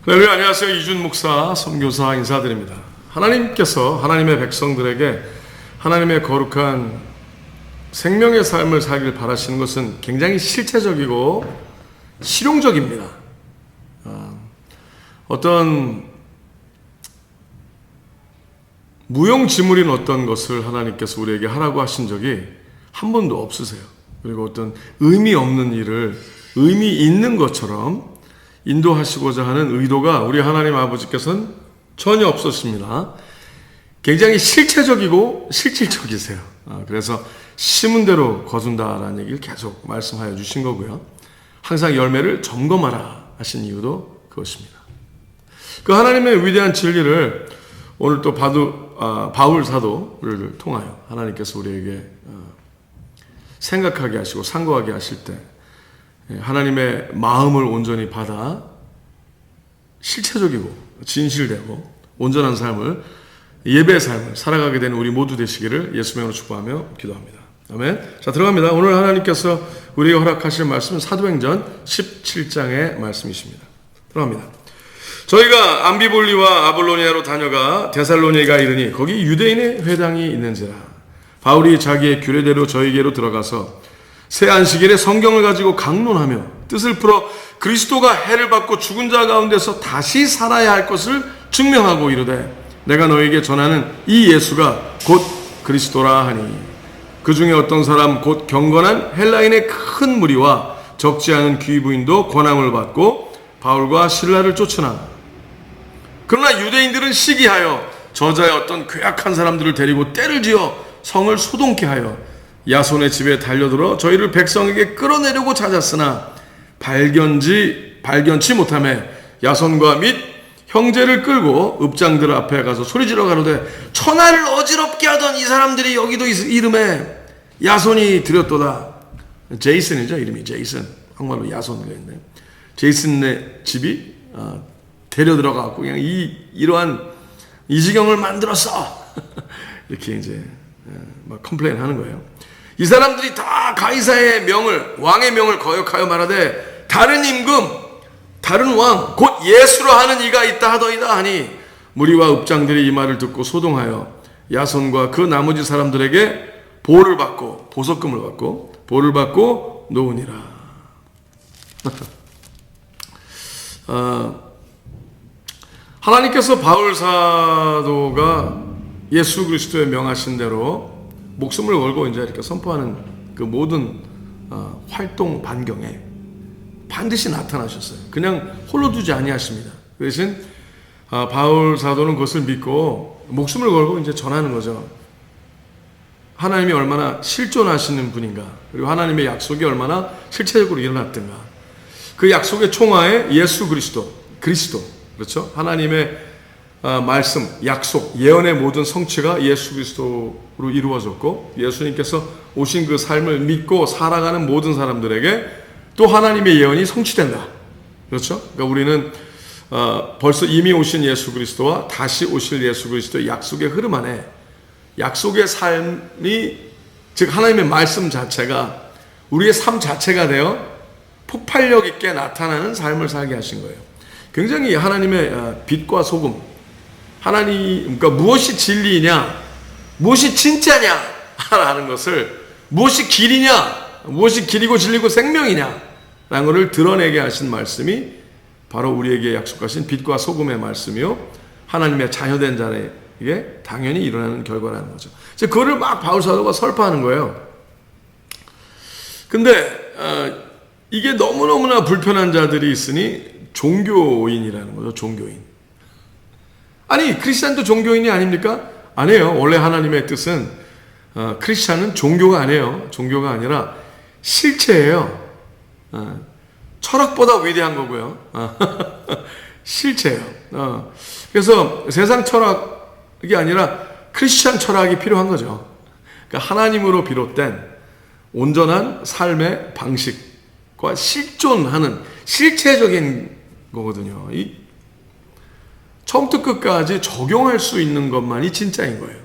네, 안녕하세요. 이준 목사, 선교사 인사드립니다. 하나님께서 하나님의 백성들에게 하나님의 거룩한 생명의 삶을 살길 바라시는 것은 굉장히 실체적이고 실용적입니다. 어떤 무용지물인 어떤 것을 하나님께서 우리에게 하라고 하신 적이 한 번도 없으세요. 그리고 어떤 의미 없는 일을 의미 있는 것처럼 인도하시고자 하는 의도가 우리 하나님 아버지께서는 전혀 없었습니다. 굉장히 실체적이고 실질적이세요. 그래서 심은 대로 거둔다라는 얘기를 계속 말씀하여 주신 거고요. 항상 열매를 점검하라 하신 이유도 그것입니다. 그 하나님의 위대한 진리를 오늘 또 바울 사도를 통하여 하나님께서 우리에게 생각하게 하시고 상고하게 하실 때 하나님의 마음을 온전히 받아 실체적이고 진실되고 온전한 삶을, 예배의 삶을 살아가게 되는 우리 모두 되시기를 예수의 이름으로 축복하며 기도합니다. 아멘. 자, 들어갑니다. 오늘 하나님께서 우리에게 허락하실 말씀은 사도행전 17장의 말씀이십니다. 들어갑니다. 저희가 암비볼리와 아볼로니아로 다녀가 데살로니가에 이르니 거기 유대인의 회당이 있는지라. 바울이 자기의 규례대로 저희에게로 들어가서 새 안식일에 성경을 가지고 강론하며 뜻을 풀어 그리스도가 해를 받고 죽은 자 가운데서 다시 살아야 할 것을 증명하고 이르되 내가 너에게 전하는 이 예수가 곧 그리스도라 하니 그 중에 어떤 사람 곧 경건한 헬라인의 큰 무리와 적지 않은 귀부인도 권함을 받고 바울과 실라를 쫓으나 그러나 유대인들은 시기하여 저자의 어떤 괴악한 사람들을 데리고 때를 지어 성을 소동케 하여 야손의 집에 달려들어 저희를 백성에게 끌어내려고 찾았으나 발견치 못하며 야손과 및 형제를 끌고 읍장들 앞에 가서 소리지러 가로되 천하를 어지럽게 하던 이 사람들이 여기도 이름에 야손이 들였도다. 제이슨이죠, 이름이. 제이슨. 한국말로 야손이가 있네. 제이슨의 집이 데려들어가고 그냥 이러한 이 지경을 만들었어. 이렇게 이제 막 컴플레인 하는 거예요. 이 사람들이 다 가이사의 명을, 왕의 명을 거역하여 말하되 다른 임금, 다른 왕, 곧 예수로 하는 이가 있다 하더이다 하니 무리와 읍장들이 이 말을 듣고 소동하여 야손과 그 나머지 사람들에게 보를 받고 보석금을 받고 보를 받고 놓으니라. 하나님께서 바울 사도가 예수 그리스도의 명하신 대로 목숨을 걸고 이제 이렇게 선포하는 그 모든 활동 반경에 반드시 나타나셨어요. 그냥 홀로 두지 아니하십니다. 그 대신 바울 사도는 그것을 믿고 목숨을 걸고 이제 전하는 거죠. 하나님이 얼마나 실존하시는 분인가, 그리고 하나님의 약속이 얼마나 실체적으로 일어났던가. 그 약속의 총하에 예수 그리스도, 그렇죠? 하나님의 말씀, 약속, 예언의 모든 성취가 예수 그리스도로 이루어졌고 예수님께서 오신 그 삶을 믿고 살아가는 모든 사람들에게 또 하나님의 예언이 성취된다. 그렇죠? 그러니까 우리는 벌써 이미 오신 예수 그리스도와 다시 오실 예수 그리스도의 약속의 흐름 안에 약속의 삶이, 즉 하나님의 말씀 자체가 우리의 삶 자체가 되어 폭발력 있게 나타나는 삶을 살게 하신 거예요. 굉장히 하나님의 빛과 소금, 그러니까 무엇이 진리냐, 무엇이 진짜냐 라는 것을, 무엇이 길이냐, 무엇이 길이고 진리고 생명이냐 라는 것을 드러내게 하신 말씀이 바로 우리에게 약속하신 빛과 소금의 말씀이요 하나님의 자녀된 자에게 당연히 일어나는 결과라는 거죠. 이제 그거를 막 바울 사도가 설파하는 거예요. 근데 이게 너무너무나 불편한 자들이 있으니 종교인이라는 거죠. 종교인. 아니, 크리스찬도 종교인이 아닙니까? 아니에요. 원래 하나님의 뜻은 크리스찬은 종교가 아니에요. 종교가 아니라 실체예요. 철학보다 위대한 거고요. 실체예요. 그래서 세상 철학이 아니라 크리스찬 철학이 필요한 거죠. 그러니까 하나님으로 비롯된 온전한 삶의 방식과 실존하는 실체적인 거거든요. 처음부터 끝까지 적용할 수 있는 것만이 진짜인 거예요.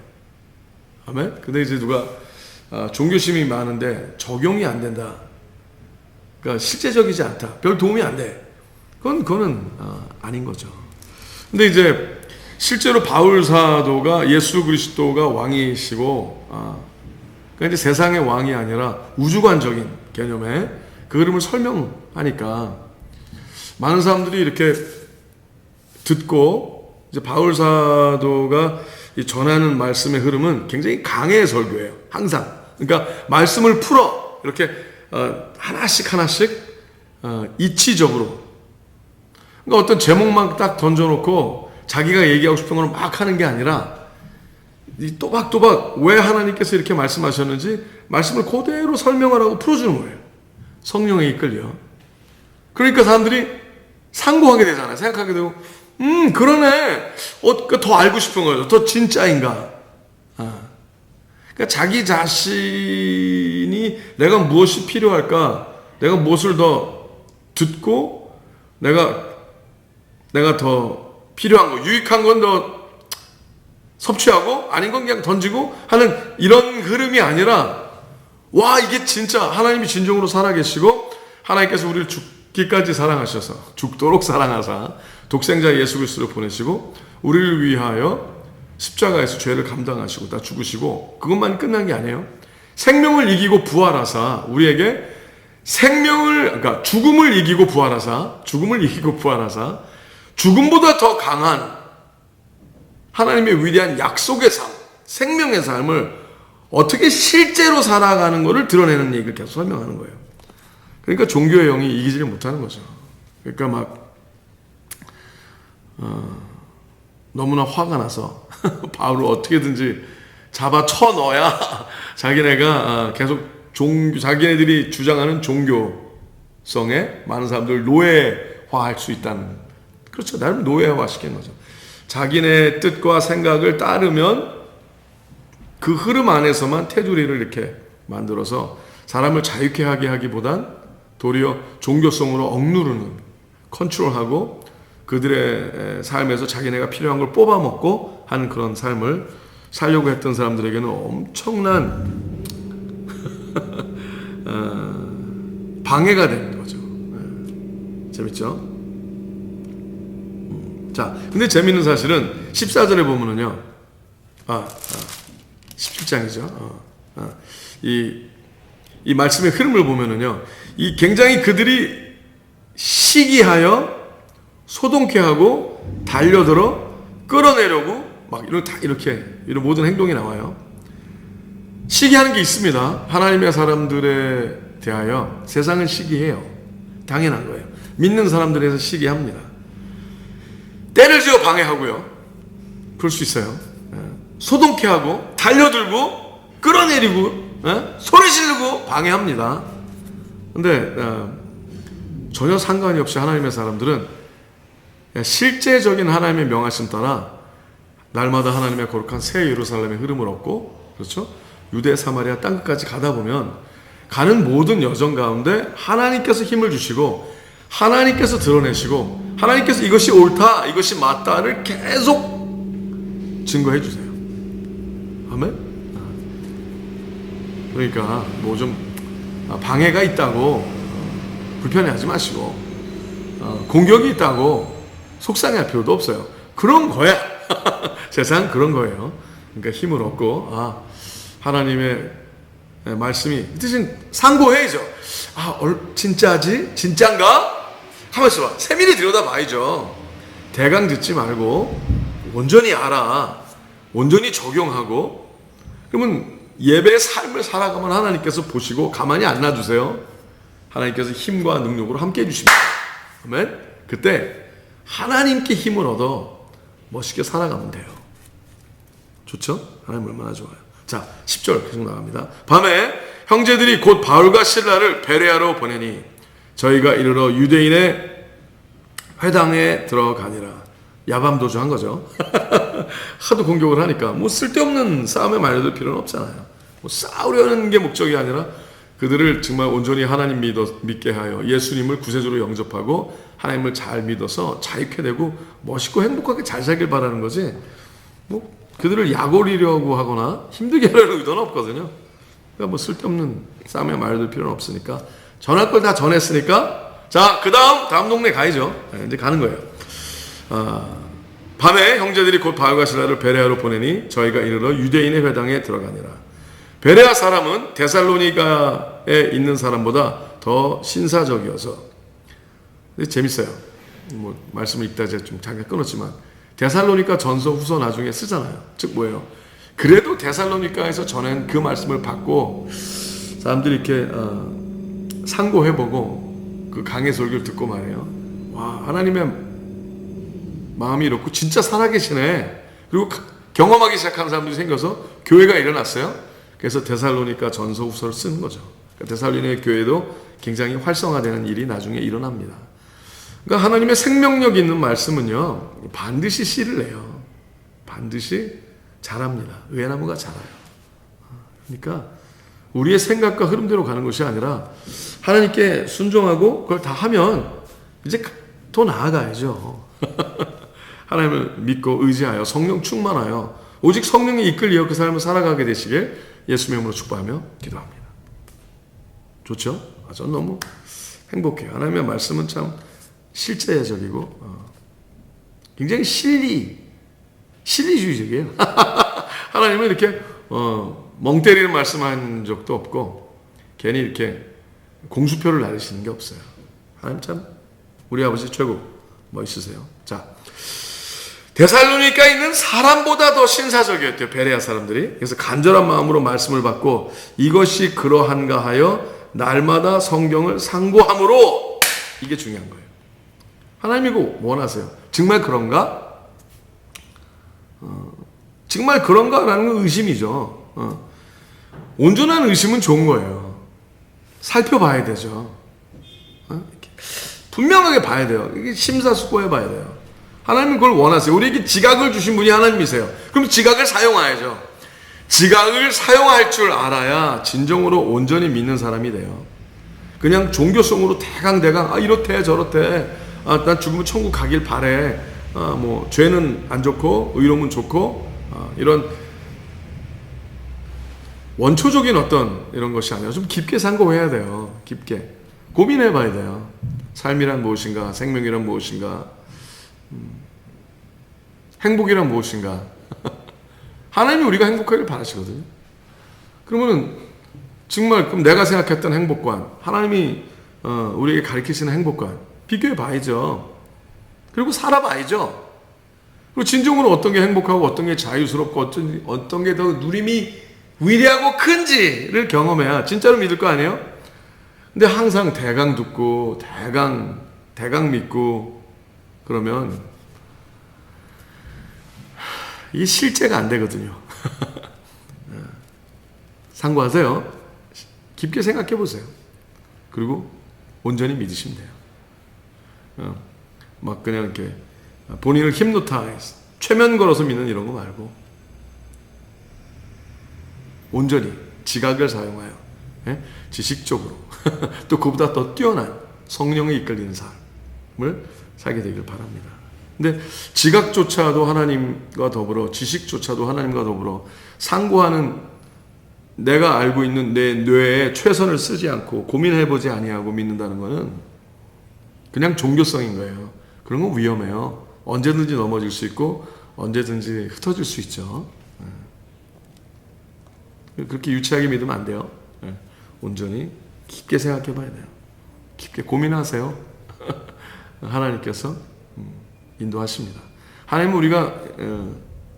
아멘? 근데 이제 누가 종교심이 많은데 적용이 안 된다. 그러니까 실제적이지 않다. 별 도움이 안 돼. 그거는 아닌 거죠. 근데 이제 실제로 바울 사도가 예수 그리스도가 왕이시고, 그러니까 이제 세상의 왕이 아니라 우주관적인 개념의 그 흐름을 설명하니까 많은 사람들이 이렇게 듣고, 이제 바울 사도가 전하는 말씀의 흐름은 굉장히 강해 설교예요. 항상. 그러니까 말씀을 풀어 이렇게 하나씩 이치적으로. 그러니까 어떤 제목만 딱 던져놓고 자기가 얘기하고 싶은 걸 막 하는 게 아니라 이 또박또박 왜 하나님께서 이렇게 말씀하셨는지 말씀을 그대로 설명하라고 풀어주는 거예요. 성령에 이끌려. 그러니까 사람들이 상고하게 되잖아요. 생각하게 되고, 그러네. 더 알고 싶은 거죠. 더 진짜인가. 그러니까 자기 자신이 내가 무엇이 필요할까, 내가 무엇을 더 듣고, 내가 더 필요한 거, 유익한 건 더 섭취하고, 아닌 건 그냥 던지고 하는 이런 흐름이 아니라, 와, 이게 진짜 하나님이 진정으로 살아계시고, 하나님께서 우리를 죽기까지 사랑하셔서, 죽도록 사랑하사, 독생자 예수 그리스도를 보내시고, 우리를 위하여 십자가에서 죄를 감당하시고 다 죽으시고, 그것만 끝난 게 아니에요. 생명을 이기고 부활하사 우리에게 그러니까 죽음을 이기고 부활하사 죽음보다 더 강한 하나님의 위대한 약속의 삶, 생명의 삶을 어떻게 실제로 살아가는 것을 드러내는 얘기를 계속 설명하는 거예요. 그러니까 종교의 영이 이기지를 못하는 거죠. 그러니까 막 너무나 화가 나서 바울을 어떻게든지 잡아 쳐넣어야 자기네가 계속 자기네들이 주장하는 종교성에 많은 사람들을 노예화할 수 있다는, 그렇죠. 나를 노예화시키는 거죠. 자기네 뜻과 생각을 따르면 그 흐름 안에서만 테두리를 이렇게 만들어서 사람을 자유케 하게 하기보단 도리어 종교성으로 억누르는, 컨트롤하고 그들의 삶에서 자기네가 필요한 걸 뽑아먹고 하는 그런 삶을 살려고 했던 사람들에게는 엄청난 방해가 되는 거죠. 재밌죠? 자, 근데 재밌는 사실은 14절에 보면은요, 17장이죠. 이 말씀의 흐름을 보면은요, 이 굉장히 그들이 시기하여 소동케 하고 달려들어 끌어내려고 막 이렇게 이런 모든 행동이 나와요. 시기하는 게 있습니다. 하나님의 사람들에 대하여 세상은 시기해요. 당연한 거예요. 믿는 사람들에서 시기합니다. 때를 지어 방해하고요. 그럴 수 있어요. 소동케 하고 달려들고 끌어내리고 소리 지르고 방해합니다. 근데 전혀 상관이 없이 하나님의 사람들은 실제적인 하나님의 명하심 따라 날마다 하나님의 거룩한 새 예루살렘의 흐름을 얻고, 그렇죠? 유대 사마리아 땅끝까지 가다 보면 가는 모든 여정 가운데 하나님께서 힘을 주시고 하나님께서 드러내시고 하나님께서 이것이 옳다, 이것이 맞다를 계속 증거해 주세요. 아멘? 그러니까 뭐 좀 방해가 있다고 불편해하지 마시고, 공격이 있다고 속상해할 필요도 없어요. 그런 거야. 세상 그런 거예요. 그러니까 힘을 얻고, 하나님의 말씀이 뜻은 상고해야죠. 진짜지? 진짠가? 가만있어 봐. 세밀히 들여다봐야죠. 대강 듣지 말고 온전히 알아. 온전히 적용하고, 그러면 예배의 삶을 살아가면 하나님께서 보시고 가만히 안 놔두세요. 하나님께서 힘과 능력으로 함께 해주십니다. 아멘? 그때 하나님께 힘을 얻어 멋있게 살아가면 돼요. 좋죠? 하나님 얼마나 좋아요. 자, 10절 계속 나갑니다. 밤에 형제들이 곧 바울과 실라를 베레아로 보내니 저희가 이르러 유대인의 회당에 들어가니라. 야밤도주 한 거죠. 하도 공격을 하니까 뭐 쓸데없는 싸움에 말려들 필요는 없잖아요. 뭐 싸우려는 게 목적이 아니라 그들을 정말 온전히 하나님 믿게 하여 예수님을 구세주로 영접하고 하나님을 잘 믿어서 자유케 되고 멋있고 행복하게 잘 살길 바라는 거지, 뭐 그들을 약올리려고 하거나 힘들게 하려는 의도는 없거든요. 그러니까 뭐 쓸데없는 싸움에 말들 필요는 없으니까 전할 걸 다 전했으니까 자, 그 다음 동네 가야죠. 이제 가는 거예요. 밤에 형제들이 곧 바울과 실라를 베레아로 보내니 저희가 이르러 유대인의 회당에 들어가니라. 베레아 사람은 데살로니가에 있는 사람보다 더 신사적이어서, 재밌어요. 뭐 말씀을 읽다 제가 좀 잠깐 끊었지만, 데살로니가 전서 후서 나중에 쓰잖아요. 즉 뭐예요? 그래도 데살로니가에서 전한 그 말씀을 받고 사람들이 이렇게 상고해보고 그 강의 설교를 듣고 말해요. 와, 하나님의 마음이 이렇고 진짜 살아계시네. 그리고 경험하기 시작하는 사람들이 생겨서 교회가 일어났어요. 그래서 데살로니가 전서 후서를 쓰는 거죠. 그러니까 데살로니가 교회도 굉장히 활성화되는 일이 나중에 일어납니다. 그러니까 하나님의 생명력 있는 말씀은요, 반드시 씨를 내요. 반드시 자랍니다. 의나무가 자라요. 그러니까 우리의 생각과 흐름대로 가는 것이 아니라 하나님께 순종하고 그걸 다 하면 이제 더 나아가야죠. 하나님을 믿고 의지하여 성령 충만하여 오직 성령이 이끌려 그 삶을 살아가게 되시길 예수의 이름으로 축복하며 기도합니다. 좋죠? 저는 너무 행복해요. 하나님의 말씀은 참 실제적이고 굉장히 실리주의적이에요. 하나님은 이렇게 멍 때리는 말씀한 적도 없고 괜히 이렇게 공수표를 나르시는 게 없어요. 하나님 참 우리 아버지 최고 멋있으세요. 자, 데살로니가에 있는 사람보다 더 신사적이었대요. 베레아 사람들이. 그래서 간절한 마음으로 말씀을 받고 이것이 그러한가 하여 날마다 성경을 상고함으로, 이게 중요한 거예요. 하나님 이거 원하세요. 정말 그런가? 정말 그런가라는 건 의심이죠. 온전한 의심은 좋은 거예요. 살펴봐야 되죠. 분명하게 봐야 돼요. 이게 심사숙고해 봐야 돼요. 하나님은 그걸 원하세요. 우리에게 지각을 주신 분이 하나님이세요. 그럼 지각을 사용해야죠. 지각을 사용할 줄 알아야 진정으로 온전히 믿는 사람이 돼요. 그냥 종교성으로 대강 이렇대 저렇대, 난 죽으면 천국 가길 바래, 뭐 죄는 안 좋고 의로움은 좋고, 이런 원초적인 어떤 이런 것이 아니라 좀 깊게 상고해야 돼요. 깊게 고민해 봐야 돼요. 삶이란 무엇인가, 생명이란 무엇인가, 행복이란 무엇인가. 하나님이 우리가 행복하길 바라시거든요. 그러면 정말 그럼 내가 생각했던 행복관, 하나님이 우리에게 가르치시는 행복관 비교해 봐야죠. 그리고 살아봐야죠. 그리고 진정으로 어떤 게 행복하고 어떤 게 자유스럽고 어떤 게 더 누림이 위대하고 큰지를 경험해야 진짜로 믿을 거 아니에요? 근데 항상 대강 듣고 대강 믿고 그러면 이게 실제가 안 되거든요. 상고하세요. 깊게 생각해 보세요. 그리고 온전히 믿으시면 돼요. 막 그냥 이렇게 본인을 히프노타이즈, 최면 걸어서 믿는 이런 거 말고 온전히 지각을 사용하여 지식적으로 또 그보다 더 뛰어난 성령에 이끌리는 삶을 살게 되길 바랍니다. 근데 지각조차도 하나님과 더불어, 지식조차도 하나님과 더불어 상고하는, 내가 알고 있는 내 뇌에 최선을 쓰지 않고 고민해보지 아니하고 믿는다는 것은 그냥 종교성인 거예요. 그런 건 위험해요. 언제든지 넘어질 수 있고 언제든지 흩어질 수 있죠. 그렇게 유치하게 믿으면 안 돼요. 온전히 깊게 생각해 봐야 돼요. 깊게 고민하세요. 하나님께서 인도하십니다. 하나님은 우리가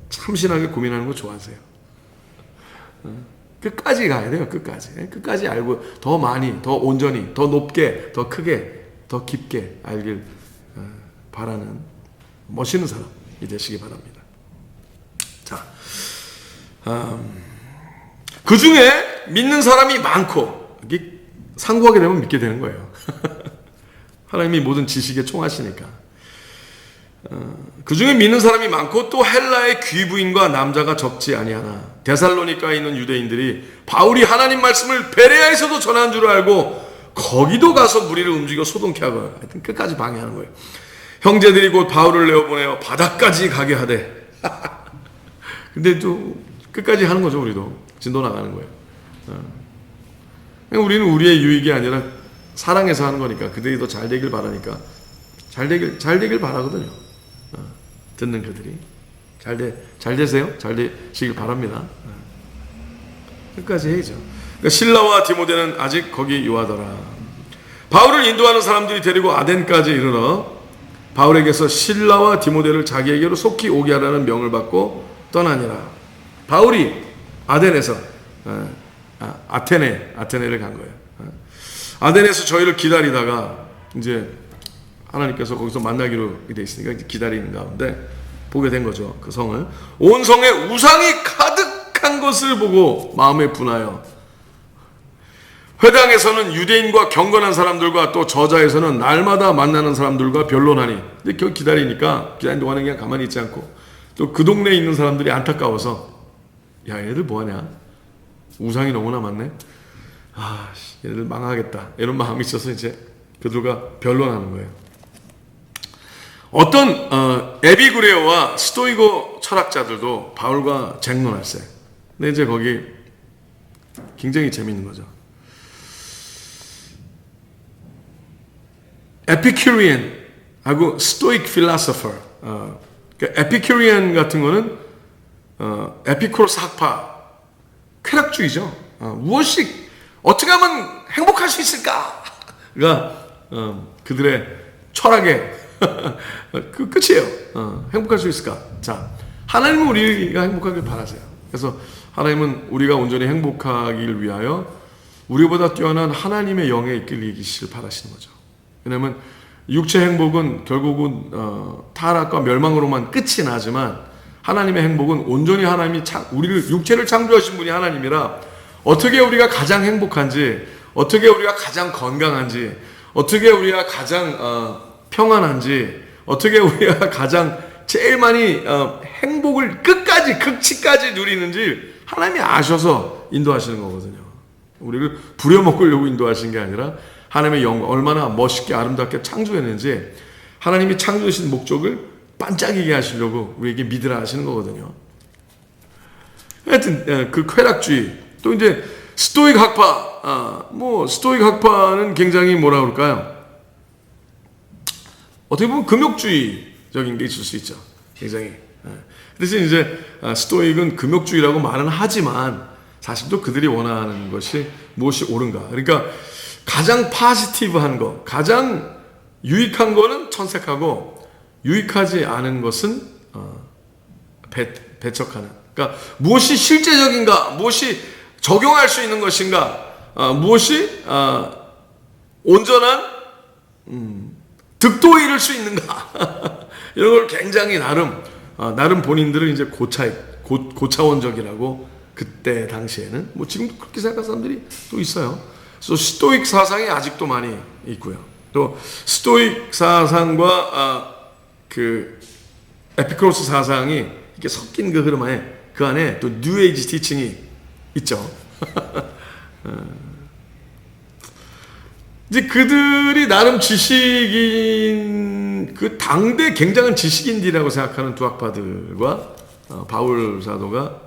참신하게 고민하는 거 좋아하세요. 끝까지 가야 돼요. 끝까지 알고 더 많이, 더 온전히, 더 높게, 더 크게, 더 깊게 알길 바라는 멋있는 사람이 되시기 바랍니다. 자, 그 중에 믿는 사람이 많고, 이게 상고하게 되면 믿게 되는 거예요. 하나님이 모든 지식에 총하시니까. 그 중에 믿는 사람이 많고 또 헬라의 귀부인과 남자가 적지 아니하나 데살로니가에 있는 유대인들이 바울이 하나님 말씀을 베레아에서도 전한 줄 알고 거기도 가서 무리를 움직여 소동케 하고, 하여튼 끝까지 방해하는 거예요. 형제들이 곧 바울을 내어보내어 바다까지 가게 하되 근데 또 끝까지 하는 거죠. 우리도 진도 나가는 거예요. 우리는 우리의 유익이 아니라 사랑해서 하는 거니까 그들이 더 잘 되길 바라니까 잘 되길 바라거든요. 듣는 그들이 잘 되세요? 잘 되시길 바랍니다. 끝까지 해야죠. 그러니까 실라와 디모데는 아직 거기 유하더라. 바울을 인도하는 사람들이 데리고 아덴까지 이르러 바울에게서 실라와 디모데를 자기에게로 속히 오게 하라는 명을 받고 떠나니라. 바울이 아덴에서 아테네를 간 거예요. 아덴에서 저희를 기다리다가 이제 하나님께서 거기서 만나기로 돼 있으니까 이제 기다리는 가운데 보게 된 거죠. 그 성을. 온 성에 우상이 가득한 것을 보고 마음에 분하여 회당에서는 유대인과 경건한 사람들과 또 저자에서는 날마다 만나는 사람들과 변론하니. 근데 겨 기다리니까 기다리는 동안에 그냥 가만히 있지 않고 또 그 동네에 있는 사람들이 안타까워서 야 얘들 뭐하냐? 우상이 너무나 많네. 얘들 망하겠다. 이런 마음이 있어서 이제 그들과 변론하는 거예요. 어떤 에비구레오와 스토이고 철학자들도 바울과 쟁론할세. 근데 이제 거기 굉장히 재미있는 거죠. 에피큐리안하고 스토익 필라소퍼. 그러니까 에피큐리안 같은 거는 에피쿠로스 학파, 쾌락주의죠. 무엇이 어떻게 하면 행복할 수 있을까가 그들의 철학의 그 끝이에요. 행복할 수 있을까? 자, 하나님은 우리가 행복하길 바라세요. 그래서 하나님은 우리가 온전히 행복하길 위하여 우리보다 뛰어난 하나님의 영에 이끌리기를 바라시는 거죠. 왜냐하면 육체 행복은 결국은 타락과 멸망으로만 끝이 나지만 하나님의 행복은 온전히 하나님이 우리를 육체를 창조하신 분이 하나님이라 어떻게 우리가 가장 행복한지, 어떻게 우리가 가장 건강한지, 어떻게 우리가 가장 평안한지, 어떻게 우리가 가장 제일 많이 행복을 끝까지 극치까지 누리는지 하나님이 아셔서 인도하시는 거거든요. 우리를 부려먹으려고 인도하신 게 아니라 하나님의 영광 얼마나 멋있게 아름답게 창조했는지 하나님이 창조하신 목적을 반짝이게 하시려고 우리에게 믿으라 하시는 거거든요. 하여튼 그 쾌락주의 또 이제 스토익 학파 스토익 학파는 굉장히 뭐라 그럴까요? 어떻게 보면 금욕주의적인 게 있을 수 있죠. 굉장히. 대신 이제 스토익은 금욕주의라고 말은 하지만 사실 또 그들이 원하는 것이 무엇이 옳은가. 그러니까 가장 파지티브한 거, 가장 유익한 거는 천색하고 유익하지 않은 것은 배척하는. 그러니까 무엇이 실제적인가, 무엇이 적용할 수 있는 것인가, 무엇이 온전한 득도에 이를 수 있는가 이런 걸 굉장히 나름 본인들은 이제 고차원적이라고 그때 당시에는 뭐 지금도 그렇게 생각하는 사람들이 또 있어요. 그래서 스토익 사상이 아직도 많이 있고요. 또 스토익 사상과 그 에피쿠로스 사상이 이렇게 섞인 그 흐름 안에 그 안에 또 뉴에이지 티칭이 있죠. 이제 그들이 나름 지식인 그 당대 굉장한 지식인들이라고 생각하는 두 학파들과 바울 사도가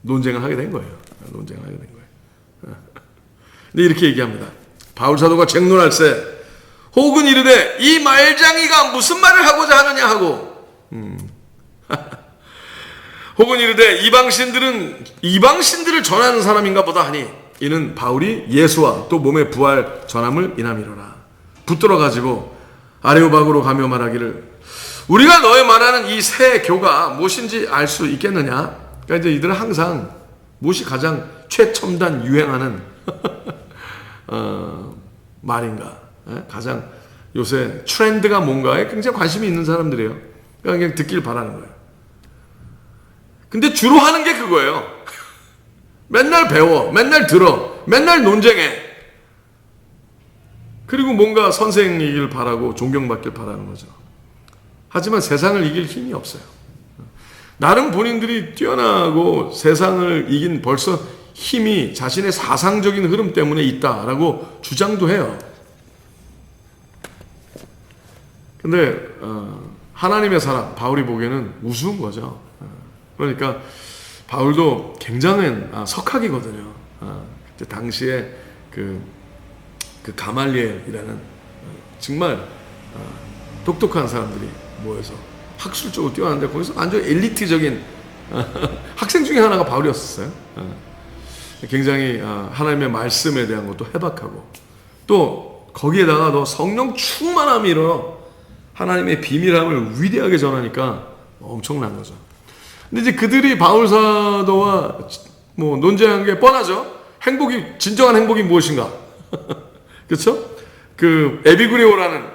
논쟁을 하게 된 거예요. 논쟁을 하게 된 거예요. 근데 이렇게 얘기합니다. 바울 사도가 쟁론할세 혹은 이르되 이 말장이가 무슨 말을 하고자 하느냐 하고 혹은 이르되 이방신들을 전하는 사람인가 보다 하니 이는 바울이 예수와 또 몸의 부활 전함을 인함이로라. 붙들어 가지고 아레오박으로 가며 말하기를 우리가 너의 말하는 이 새 교가 무엇인지 알 수 있겠느냐. 그러니까 이제 이들은 항상 무엇이 가장 최첨단 유행하는 말인가, 가장 요새 트렌드가 뭔가에 굉장히 관심이 있는 사람들이에요. 그러니까 그냥 듣길 바라는 거예요. 근데 주로 하는 게 그거예요. 맨날 배워, 맨날 들어, 맨날 논쟁해. 그리고 뭔가 선생이길 바라고 존경받길 바라는 거죠. 하지만 세상을 이길 힘이 없어요. 나름 본인들이 뛰어나고 세상을 이긴 벌써 힘이 자신의 사상적인 흐름 때문에 있다라고 주장도 해요. 근데 하나님의 사람 바울이 보기에는 우스운 거죠. 그러니까 바울도 굉장한 석학이거든요. 당시에 그 그 가말리엘이라는 정말 똑똑한 사람들이 모여서 학술적으로 뛰어났는데 거기서 완전 엘리트적인 학생 중에 하나가 바울이었어요. 굉장히 하나님의 말씀에 대한 것도 해박하고 또 거기에다가 너 성령 충만함이 일어나 하나님의 비밀함을 위대하게 전하니까 엄청난 거죠. 근데 이제 그들이 바울 사도와 뭐 논쟁한 게 뻔하죠. 진정한 행복이 무엇인가? 그렇죠? 그 에비구레오라는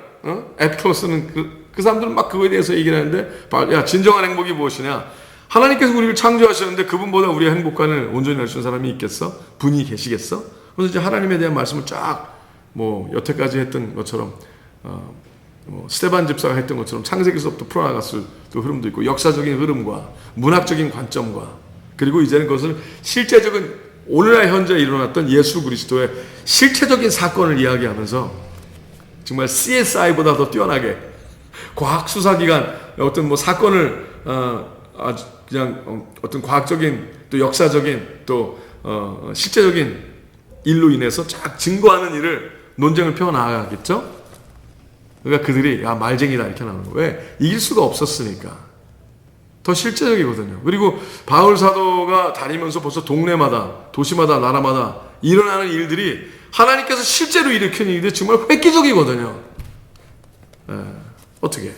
에피토스는 그 사람들은 막 그거에 대해서 얘기를 하는데, 야, 진정한 행복이 무엇이냐? 하나님께서 우리를 창조하셨는데 그분보다 우리의 행복감을 온전히 알 수 있는 사람이 있겠어? 분이 계시겠어? 그래서 이제 하나님에 대한 말씀을 쫙 뭐 여태까지 했던 것처럼 뭐 스테반 집사가 했던 것처럼 창세기서부터 풀어나갔을 또 흐름도 있고, 역사적인 흐름과 문학적인 관점과, 그리고 이제는 그것을 실제적인 오늘날 현재 일어났던 예수 그리스도의 실체적인 사건을 이야기하면서 정말 CSI보다 더 뛰어나게 과학 수사기관 어떤 뭐 사건을 아주 그냥 어떤 과학적인 또 역사적인 또 실제적인 일로 인해서 쫙 증거하는 일을 논쟁을 펴나가겠죠. 그러니까 그들이 야, 말쟁이다 이렇게 나오는 거예요. 왜? 이길 수가 없었으니까. 더 실제적이거든요. 그리고 바울 사도가 다니면서 벌써 동네마다 도시마다 나라마다 일어나는 일들이 하나님께서 실제로 일으킨 일들이 정말 획기적이거든요. 어떻게?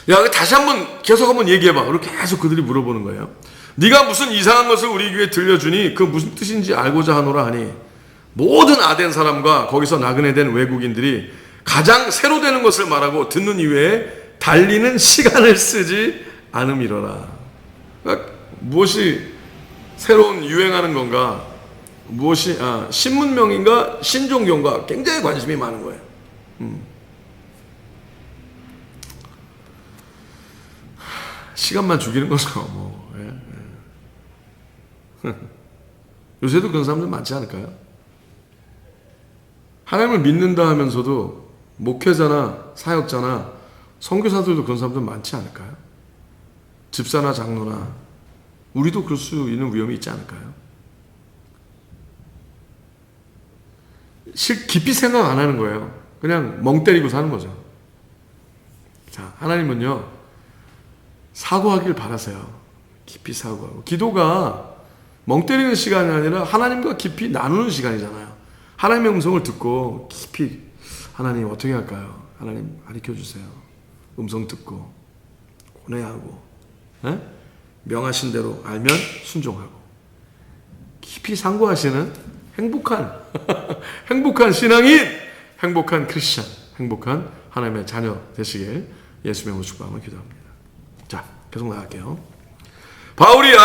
야, 다시 계속 한번 얘기해봐. 그리고 계속 그들이 물어보는 거예요. 네가 무슨 이상한 것을 우리 귀에 들려주니 그 무슨 뜻인지 알고자 하노라 하니, 모든 아덴 사람과 거기서 나그네 된 외국인들이 가장 새로 되는 것을 말하고 듣는 이외에 달리는 시간을 쓰지 않음이로라. 그러니까 무엇이 새로운 유행하는 건가, 무엇이 신문명인가 신종교인가 굉장히 관심이 많은 거예요. 시간만 죽이는 거죠. 뭐. 요새도 그런 사람들 많지 않을까요? 하나님을 믿는다 하면서도 목회자나 사역자나 선교사들도 그런 사람들 많지 않을까요? 집사나 장로나 우리도 그럴 수 있는 위험이 있지 않을까요? 깊이 생각 안 하는 거예요. 그냥 멍 때리고 사는 거죠. 자, 하나님은요, 사고하길 바라세요. 깊이 사고하고. 기도가 멍 때리는 시간이 아니라 하나님과 깊이 나누는 시간이잖아요. 하나님의 음성을 듣고 깊이, 하나님 어떻게 할까요? 하나님 가르쳐 주세요. 음성 듣고 고뇌하고 명하신 대로 알면 순종하고, 깊이 상고하시는 행복한 행복한 신앙인, 행복한 크리스찬, 행복한 하나님의 자녀 되시길 예수님의 축복하며 기도합니다. 자, 계속 나갈게요. 바울이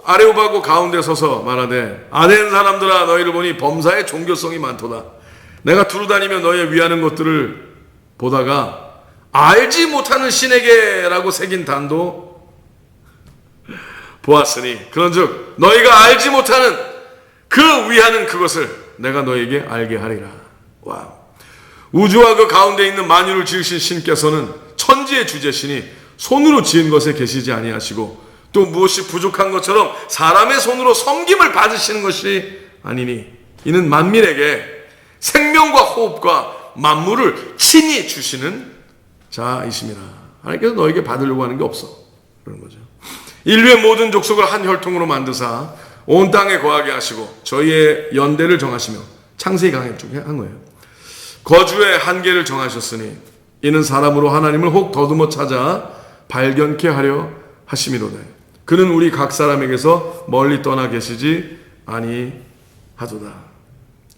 아레오바고 가운데 서서 말하되, 아덴 사람들아, 너희를 보니 범사에 종교성이 많도다. 내가 두루다니며 너희의 위하는 것들을 보다가 알지 못하는 신에게라고 새긴 단도 보았으니, 그런즉 너희가 알지 못하는 그 위하는 그것을 내가 너희에게 알게 하리라. 와, 우주와 그 가운데 있는 만유를 지으신 신께서는 천지의 주제시니 손으로 지은 것에 계시지 아니하시고, 또 무엇이 부족한 것처럼 사람의 손으로 섬김을 받으시는 것이 아니니, 이는 만민에게 생명과 호흡과 만물을 친히 주시는 자이심이라. 하나님께서 너에게 받으려고 하는 게 없어. 그런 거죠. 인류의 모든 족속을 한 혈통으로 만드사 온 땅에 거하게 하시고 저희의 연대를 정하시며, 창세기 강해 쪽에 한 거예요. 거주의 한계를 정하셨으니 이는 사람으로 하나님을 혹 더듬어 찾아 발견케 하려 하심이로되, 그는 우리 각 사람에게서 멀리 떠나 계시지 아니하도다.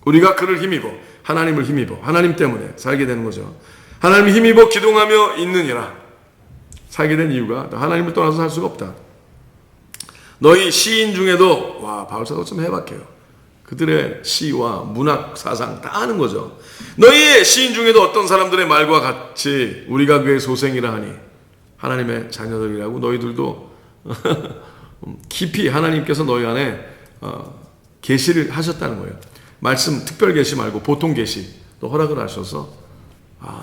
우리가 그를 힘입어, 하나님을 힘입어, 하나님 때문에 살게 되는 거죠. 하나님을 힘입어 기동하며 있느니라. 살게 된 이유가 하나님을 떠나서 살 수가 없다. 너희 시인 중에도, 와, 바울 사도 좀 해박해요. 그들의 시와 문학 사상 다 아는 거죠. 너희의 시인 중에도 어떤 사람들의 말과 같이 우리가 그의 소생이라 하니, 하나님의 자녀들이라고 너희들도 깊이 하나님께서 너희 안에 계시를 하셨다는 거예요. 말씀 특별 계시 말고 보통 계시도 허락을 하셔서,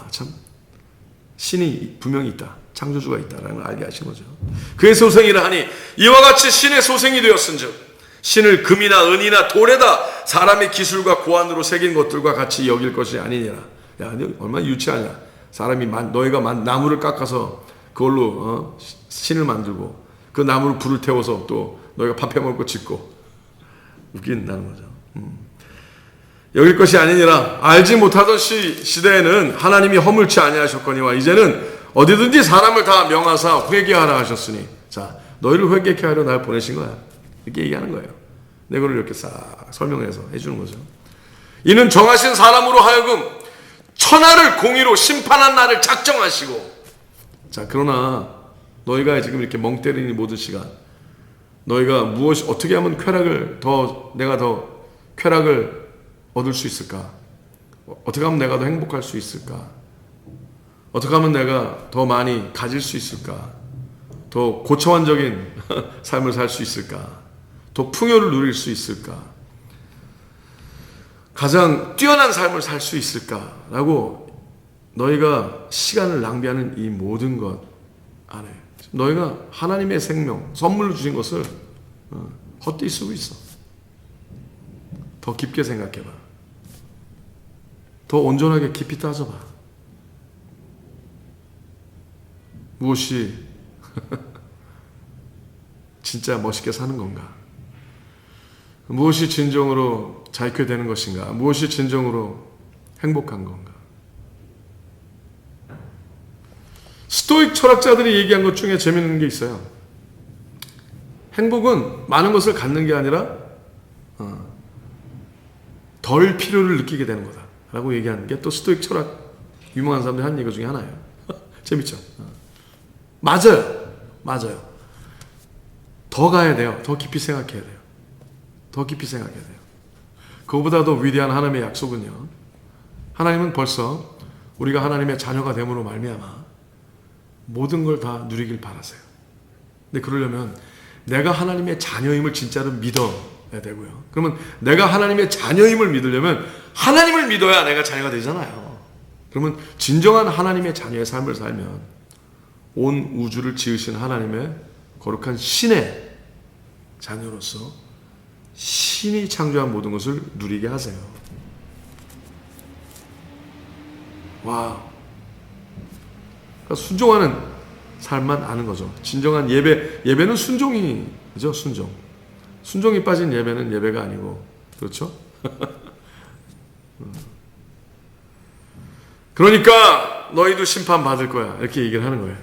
참 신이 분명히 있다, 창조주가 있다라는 걸 알게 하신 거죠. 그의 소생이라 하니 이와 같이 신의 소생이 되었은즉 신을 금이나 은이나 돌에다 사람의 기술과 고안으로 새긴 것들과 같이 여길 것이 아니니라. 야, 얼마나 유치하냐. 사람이 너희가 나무를 깎아서 그걸로 신을 만들고 그 나무를 불을 태워서 또 너희가 밥 해먹고 짓고 웃긴다는 거죠. 여길 것이 아니니라. 알지 못하던 시대에는 하나님이 허물치 아니하셨거니와 이제는 어디든지 사람을 다 명하사 회개하라 하셨으니, 자, 너희를 회개케 하려 날 보내신 거야. 이렇게 얘기하는 거예요. 내 거를 이렇게 싹 설명해서 해주는 거죠. 이는 정하신 사람으로 하여금 천하를 공의로 심판한 날을 작정하시고, 자, 그러나 너희가 지금 이렇게 멍 때리는 모든 시간, 너희가 어떻게 하면 내가 더 쾌락을 얻을 수 있을까? 어떻게 하면 내가 더 행복할 수 있을까? 어떻게 하면 내가 더 많이 가질 수 있을까? 더 고차원적인 삶을 살 수 있을까? 더 풍요를 누릴 수 있을까? 가장 뛰어난 삶을 살 수 있을까? 라고 너희가 시간을 낭비하는 이 모든 것 안에 너희가 하나님의 생명, 선물로 주신 것을 헛되이 쓰고 있어. 더 깊게 생각해봐. 더 온전하게 깊이 따져봐. 무엇이 진짜 멋있게 사는 건가? 무엇이 진정으로 자유케 되는 것인가? 무엇이 진정으로 행복한 건가? 스토익 철학자들이 얘기한 것 중에 재밌는 게 있어요. 행복은 많은 것을 갖는 게 아니라 덜 필요를 느끼게 되는 거다 라고 얘기하는 게 또 스토익 철학 유명한 사람들이 하는 얘기 중에 하나예요. 재밌죠? 맞아요. 더 가야 돼요. 더 깊이 생각해야 돼요. 더 깊이 생각해야 돼요. 그거보다도 위대한 하나님의 약속은요, 하나님은 벌써 우리가 하나님의 자녀가 됨으로 말미암아 모든 걸 다 누리길 바라세요. 근데 그러려면 내가 하나님의 자녀임을 진짜로 믿어야 되고요. 그러면 내가 하나님의 자녀임을 믿으려면 하나님을 믿어야 내가 자녀가 되잖아요. 그러면 진정한 하나님의 자녀의 삶을 살면 온 우주를 지으신 하나님의 거룩한 신의 자녀로서 신이 창조한 모든 것을 누리게 하세요. 와, 그러니까 순종하는 삶만 아는 거죠. 진정한 예배는 순종이죠. 순종이 빠진 예배는 예배가 아니고, 그렇죠? 그러니까 너희도 심판받을 거야, 이렇게 얘기를 하는 거예요.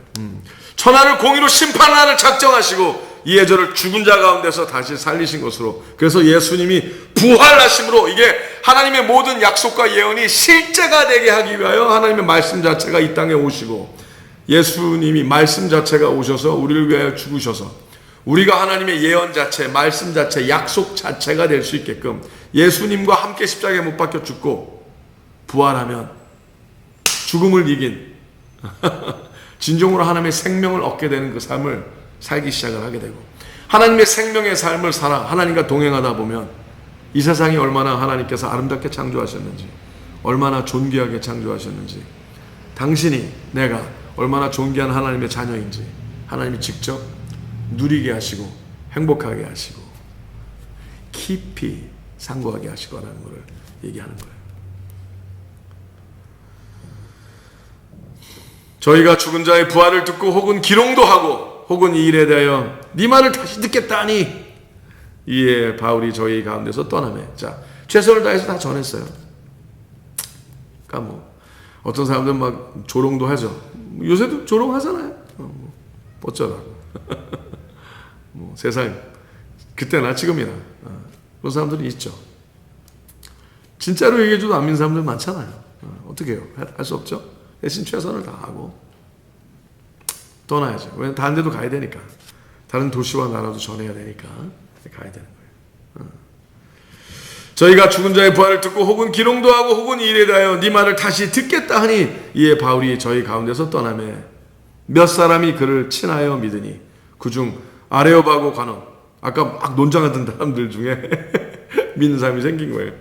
천하를 공의로 심판하는 작정하시고 이에 저를 죽은 자 가운데서 다시 살리신 것으로, 그래서 예수님이 부활하심으로 이게 하나님의 모든 약속과 예언이 실제가 되게 하기 위하여 하나님의 말씀 자체가 이 땅에 오시고, 예수님이 말씀 자체가 오셔서 우리를 위하여 죽으셔서 우리가 하나님의 예언 자체, 말씀 자체, 약속 자체가 될 수 있게끔 예수님과 함께 십자가에 못 박혀 죽고 부활하면 죽음을 이긴 진정으로 하나님의 생명을 얻게 되는 그 삶을 살기 시작을 하게 되고, 하나님의 생명의 삶을 살아 하나님과 동행하다 보면 이 세상이 얼마나 하나님께서 아름답게 창조하셨는지, 얼마나 존귀하게 창조하셨는지, 당신이, 내가 얼마나 존귀한 하나님의 자녀인지 하나님이 직접 누리게 하시고 행복하게 하시고 깊이 상고하게 하시고라는 것을 얘기하는 거예요. 저희가 죽은 자의 부활을 듣고 혹은 기롱도 하고 혹은 이 일에 대하여 네 말을 다시 듣겠다 하니 이에 바울이 저희 가운데서 떠나매. 자, 최선을 다해서 다 전했어요. 그러니까 어떤 사람들은 막 조롱도 하죠. 요새도 조롱하잖아요. 어쩌라고. 세상 그때나 지금이나 그런 사람들이 있죠. 진짜로 얘기해줘도 안 믿는 사람들 많잖아요. 어떻게 해요? 할 수 없죠. 대신 최선을 다하고 떠나야죠. 왜냐면 다른 데도 가야 되니까. 다른 도시와 나라도 전해야 되니까 가야 되는 거예요. 저희가 죽은 자의 부활을 듣고 혹은 기롱도 하고 혹은 이 일에 대하여 네 말을 다시 듣겠다 하니 이에 바울이 저희 가운데서 떠나매 몇 사람이 그를 친하여 믿으니 그중 아레오바고 관원, 아까 막 논장하던 사람들 중에 믿는 사람이 생긴 거예요.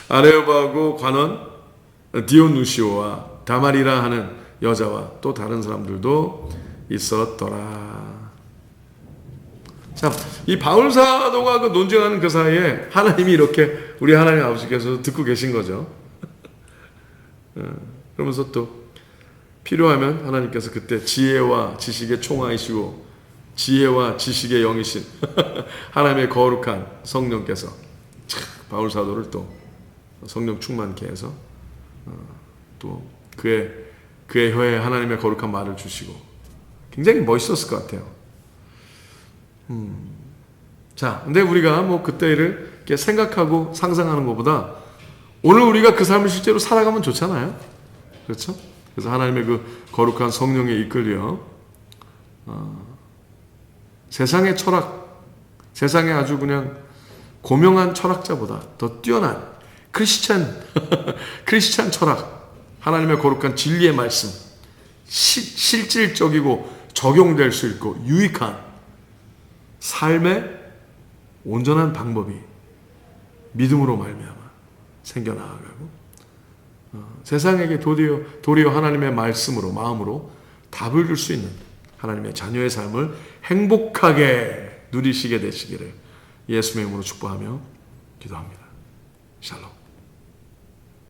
아레오바고 관원 디오누시오와 다말이라 하는 여자와 또 다른 사람들도 있었더라. 자, 이 바울 사도가 그 논쟁하는 그 사이에 하나님이 이렇게 우리 하나님 아버지께서 듣고 계신 거죠. 그러면서 또 필요하면 하나님께서 그때 지혜와 지식의 총아이시고 지혜와 지식의 영이신 하나님의 거룩한 성령께서 바울 사도를 또 성령 충만케 해서 또 그의 혀에 하나님의 거룩한 말을 주시고 굉장히 멋있었을 것 같아요. 자, 근데 우리가 뭐 그때를 이렇게 생각하고 상상하는 것보다 오늘 우리가 그 삶을 실제로 살아가면 좋잖아요. 그렇죠? 그래서 하나님의 그 거룩한 성령에 이끌려 세상의 철학, 세상의 아주 그냥 고명한 철학자보다 더 뛰어난 크리스찬 철학, 하나님의 거룩한 진리의 말씀, 실질적이고 적용될 수 있고 유익한 삶의 온전한 방법이 믿음으로 말미암아 생겨나가고 세상에게 도리어 하나님의 말씀으로 마음으로 답을 줄 수 있는 하나님의 자녀의 삶을 행복하게 누리시게 되시기를 예수님의 이름으로 축복하며 기도합니다. 샬롬.